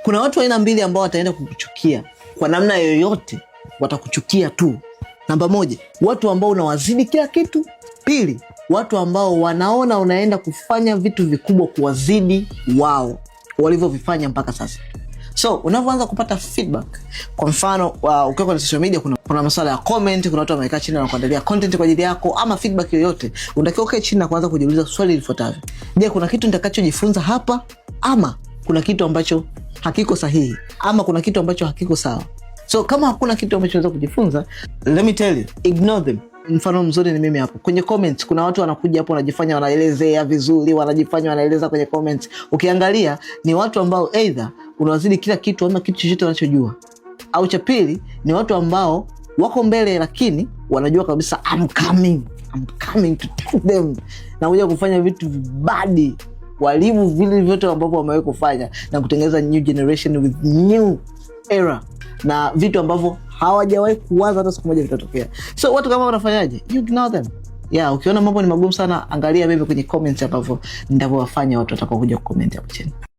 Kuna watu aina mbili ambao wataenda kukuchukia kwa namna yoyote, watakuchukia tu. Namba moja, watu ambao unawazidi kila kitu. Pili, watu ambao wanaona unaenda kufanya vitu vikubwa kuwazidi wao walivyovifanya mpaka sasa. So unavyoanza kupata feedback, kwa mfano ukiwa kwenye social media, kuna masuala ya comment, kuna watu wamekaa chini na kuandalia content kwa ajili yako ama feedback yoyote, unatakiwa ukae chini na kuanza kujiuliza swali lifuatavyo: je, kuna kitu nitakachojifunza hapa, ama kuna kitu ambacho hakiko sahihi, ama kuna kitu ambacho hakiko sawa? So kama hakuna kitu ambacho unaweza kujifunza, let me tell you, ignore them. Mfano mzuri ni mimi hapo. Kwenye comments kuna watu wanakuja hapo wanajifanya wanaelezea vizuri, wanajifanya wanaeleza kwenye comments. Ukiangalia ni watu ambao either unawazidi kila kitu ama kitu chochote wanachojua. Au cha pili ni watu ambao wako mbele lakini wanajua kabisa I'm coming to take them. Na kuja kufanya vitu vibadi, walivu vile vyote ambavyo wamewahi kufanya na kutengeneza new generation with new era na vitu ambavyo hawajawahi kuwaza hata siku moja vitatokea. So watu kama wanafanyaje? You ignore them. Yeah, ukiona mambo ni magumu sana, angalia mimi kwenye comments ambavyo nitavyowafanya watu watakao kuja kucomment hapo chini.